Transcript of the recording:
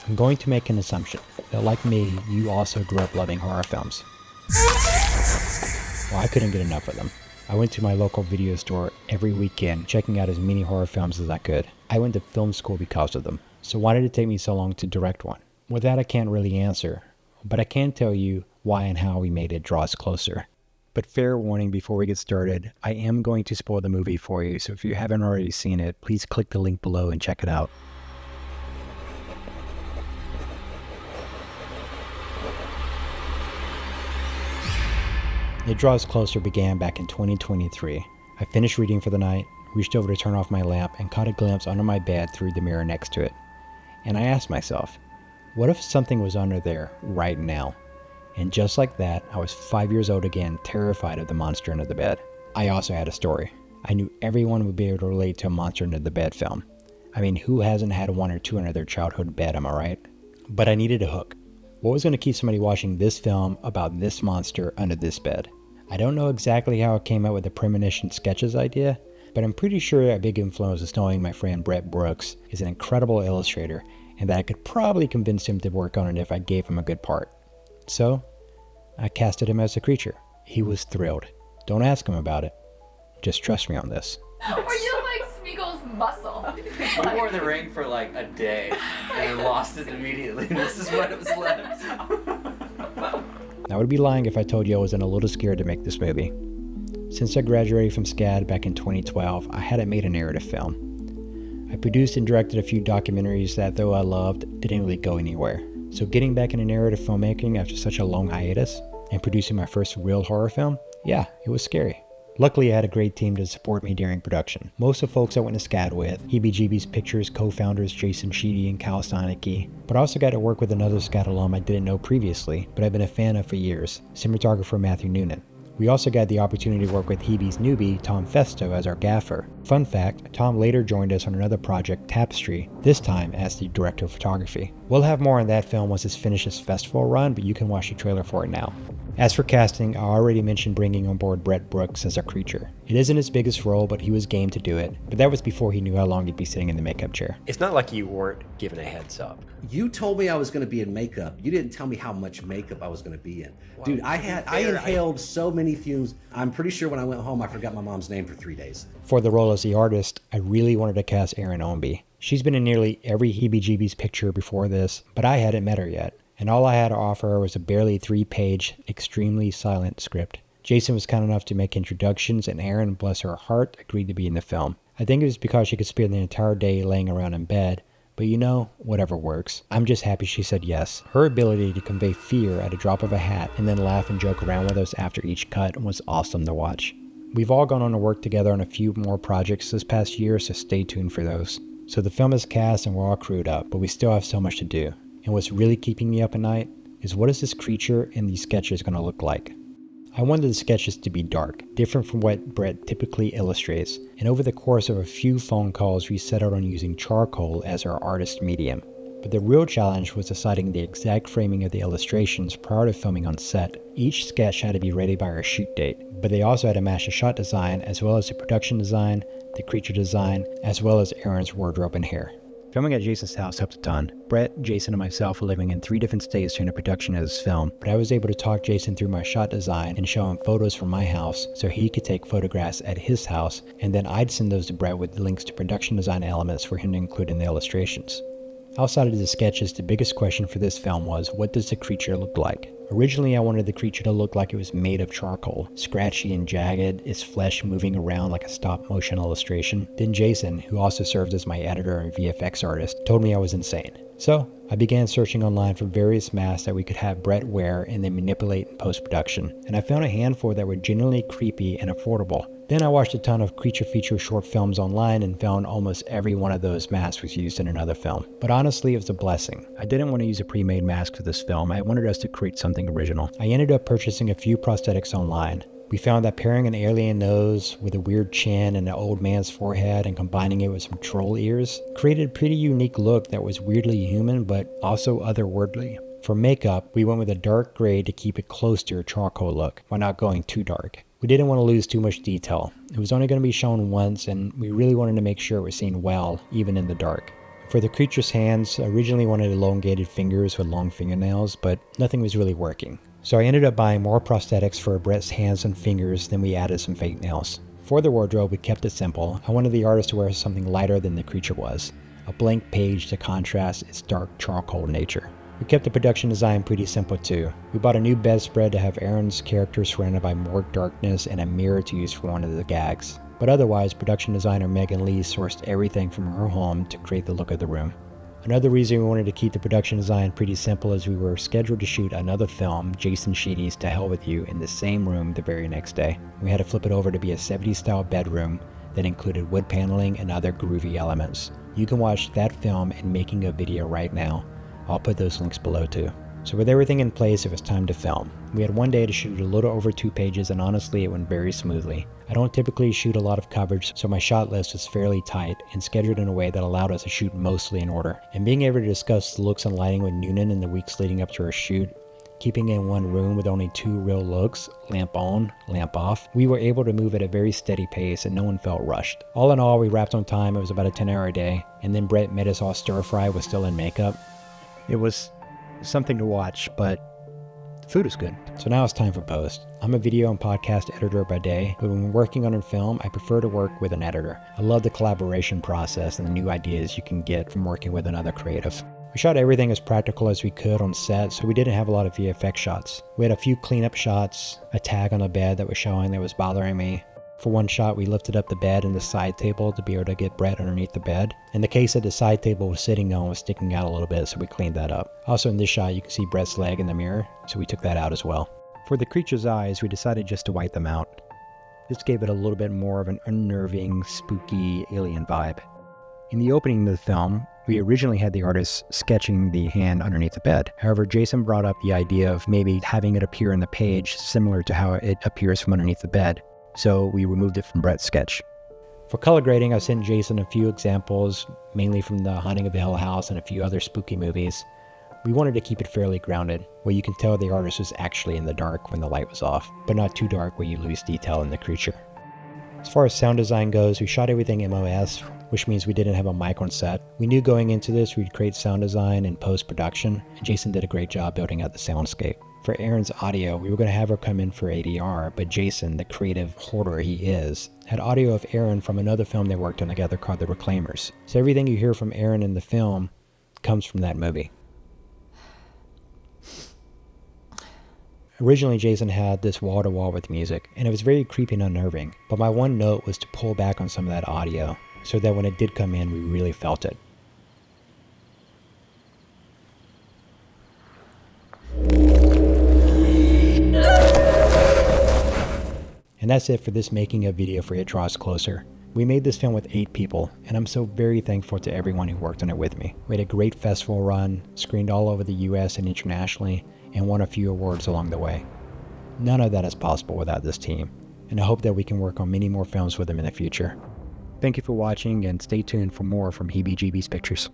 I'm going to make an assumption that, like me, you also grew up loving horror films. Well, I couldn't get enough of them. I went to my local video store every weekend, checking out as many horror films as I could. I went to film school because of them. So why did it take me so long to direct one? Well, that I can't really answer, but I can tell you why and how we made it draw us closer. But fair warning before we get started, I am going to spoil the movie for you, so if you haven't already seen it, please click the link below and check it out. It Draws Closer began back in 2023. I finished reading for the night, reached over to turn off my lamp, and caught a glimpse under my bed through the mirror next to it. And I asked myself, what if something was under there right now? And just like that, I was 5 years old again, terrified of the monster under the bed. I also had a story. I knew everyone would be able to relate to a monster under the bed film. I mean, who hasn't had one or two under their childhood bed, am I right? But I needed a hook. What was going to keep somebody watching this film about this monster under this bed? I don't know exactly how I came up with the premonition sketches idea, but I'm pretty sure a big influence was knowing my friend Brett Brooks is an incredible illustrator and that I could probably convince him to work on it if I gave him a good part. So, I casted him as the creature. He was thrilled. Don't ask him about it. Just trust me on this. Or you like Smeagol's muscle. We wore the ring for like a day and lost it immediately. This is what it was left. I would be lying if I told you I wasn't a little scared to make this movie. Since I graduated from SCAD back in 2012, I hadn't made a narrative film. I produced and directed a few documentaries that, though I loved, didn't really go anywhere. So getting back into narrative filmmaking after such a long hiatus, and producing my first real horror film, yeah, it was scary. Luckily, I had a great team to support me during production. Most of the folks I went to SCAD with, Heebie-Jeebies Pictures co-founders Jason Sheedy and Cal Steinecke, but I also got to work with another SCAD alum I didn't know previously, but I've been a fan of for years, cinematographer Matthew Noonan. We also got the opportunity to work with Heebie's newbie, Tom Festo, as our gaffer. Fun fact, Tom later joined us on another project, Tapestry, this time as the director of photography. We'll have more on that film once it finishes festival run, but you can watch the trailer for it now. As for casting, I already mentioned bringing on board Brett Brooks as our creature. It isn't his biggest role, but he was game to do it. But that was before he knew how long he'd be sitting in the makeup chair. It's not like you weren't given a heads up. You told me I was going to be in makeup. You didn't tell me how much makeup I was going to be in. Well, dude, I inhaled so many fumes. I'm pretty sure when I went home, I forgot my mom's name for 3 days. For the role as the artist, I really wanted to cast Erin Ownby. She's been in nearly every Heebie-Jeebies picture before this, but I hadn't met her yet. And all I had to offer her was a barely 3-page, extremely silent script. Jason was kind enough to make introductions, and Erin, bless her heart, agreed to be in the film. I think it was because she could spend the entire day laying around in bed, but you know, whatever works. I'm just happy she said yes. Her ability to convey fear at a drop of a hat and then laugh and joke around with us after each cut was awesome to watch. We've all gone on to work together on a few more projects this past year, so stay tuned for those. So the film is cast and we're all crewed up, but we still have so much to do. And what's really keeping me up at night is what is this creature in these sketches going to look like? I wanted the sketches to be dark, different from what Brett typically illustrates, and over the course of a few phone calls we set out on using charcoal as our artist medium. But the real challenge was deciding the exact framing of the illustrations prior to filming on set. Each sketch had to be ready by our shoot date, but they also had to match the shot design as well as the production design, the creature design, as well as Erin's wardrobe and hair. Filming at Jason's house helped a ton. Brett, Jason, and myself were living in 3 different states during the production of this film, but I was able to talk Jason through my shot design and show him photos from my house so he could take photographs at his house, and then I'd send those to Brett with links to production design elements for him to include in the illustrations. Outside of the sketches, the biggest question for this film was, what does the creature look like? Originally, I wanted the creature to look like it was made of charcoal, scratchy and jagged, its flesh moving around like a stop-motion illustration. Then Jason, who also serves as my editor and VFX artist, told me I was insane. So, I began searching online for various masks that we could have Brett wear and then manipulate in post-production, and I found a handful that were genuinely creepy and affordable. Then I watched a ton of creature feature short films online and found almost every one of those masks was used in another film. But honestly, it was a blessing. I didn't want to use a pre-made mask for this film. I wanted us to create something original. I ended up purchasing a few prosthetics online. We found that pairing an alien nose with a weird chin and an old man's forehead and combining it with some troll ears created a pretty unique look that was weirdly human but also otherworldly. For makeup, we went with a dark gray to keep it close to a charcoal look while not going too dark. We didn't want to lose too much detail. It was only going to be shown once and we really wanted to make sure it was seen well, even in the dark. For the creature's hands, I originally wanted elongated fingers with long fingernails, but nothing was really working. So I ended up buying more prosthetics for Brett's hands and fingers, then we added some fake nails. For the wardrobe, we kept it simple. I wanted the artist to wear something lighter than the creature was, a blank page to contrast its dark charcoal nature. We kept the production design pretty simple too. We bought a new bedspread to have Aaron's character surrounded by more darkness and a mirror to use for one of the gags. But otherwise, production designer Megan Lee sourced everything from her home to create the look of the room. Another reason we wanted to keep the production design pretty simple is we were scheduled to shoot another film, Jason Sheedy's To Hell With You, in the same room the very next day. We had to flip it over to be a 70s style bedroom that included wood paneling and other groovy elements. You can watch that film and making a video right now. I'll put those links below too. So with everything in place, it was time to film. We had one day to shoot a little over 2 pages, and honestly it went very smoothly. I don't typically shoot a lot of coverage, so my shot list was fairly tight and scheduled in a way that allowed us to shoot mostly in order. And being able to discuss the looks and lighting with Noonan in the weeks leading up to our shoot, keeping in one room with only 2 real looks, lamp on, lamp off, we were able to move at a very steady pace and no one felt rushed. All in all, we wrapped on time. It was about a 10-hour day, and then Brett made us all stir-fry with still in makeup. It was something to watch, but the food was good. So now it's time for post. I'm a video and podcast editor by day, but when working on a film, I prefer to work with an editor. I love the collaboration process and the new ideas you can get from working with another creative. We shot everything as practical as we could on set, so we didn't have a lot of VFX shots. We had a few cleanup shots, a tag on the bed that was showing that was bothering me. For one shot, we lifted up the bed and the side table to be able to get Brett underneath the bed. And the case that the side table was sitting on was sticking out a little bit, so we cleaned that up. Also in this shot, you can see Brett's leg in the mirror, so we took that out as well. For the creature's eyes, we decided just to white them out. This gave it a little bit more of an unnerving, spooky alien vibe. In the opening of the film, we originally had the artist sketching the hand underneath the bed. However, Jason brought up the idea of maybe having it appear in the page similar to how it appears from underneath the bed. So we removed it from Brett's sketch. For color grading, I sent Jason a few examples, mainly from The Haunting of the Hill House and a few other spooky movies. We wanted to keep it fairly grounded, where you can tell the artist was actually in the dark when the light was off, but not too dark where you lose detail in the creature. As far as sound design goes, we shot everything MOS, which means we didn't have a mic on set. We knew going into this we'd create sound design and post-production, and Jason did a great job building out the soundscape. For Aaron's audio, we were going to have her come in for ADR, but Jason, the creative hoarder he is, had audio of Aaron from another film they worked on together called The Reclaimers. So everything you hear from Aaron in the film comes from that movie. Originally, Jason had this wall-to-wall with music, and it was very creepy and unnerving, but my one note was to pull back on some of that audio, so that when it did come in, we really felt it. And that's it for this making of video for It Draws Closer. We made this film with 8 people, and I'm so very thankful to everyone who worked on it with me. We had a great festival run, screened all over the US and internationally, and won a few awards along the way. None of that is possible without this team, and I hope that we can work on many more films with them in the future. Thank you for watching, and stay tuned for more from Heebie-Jeebies Pictures.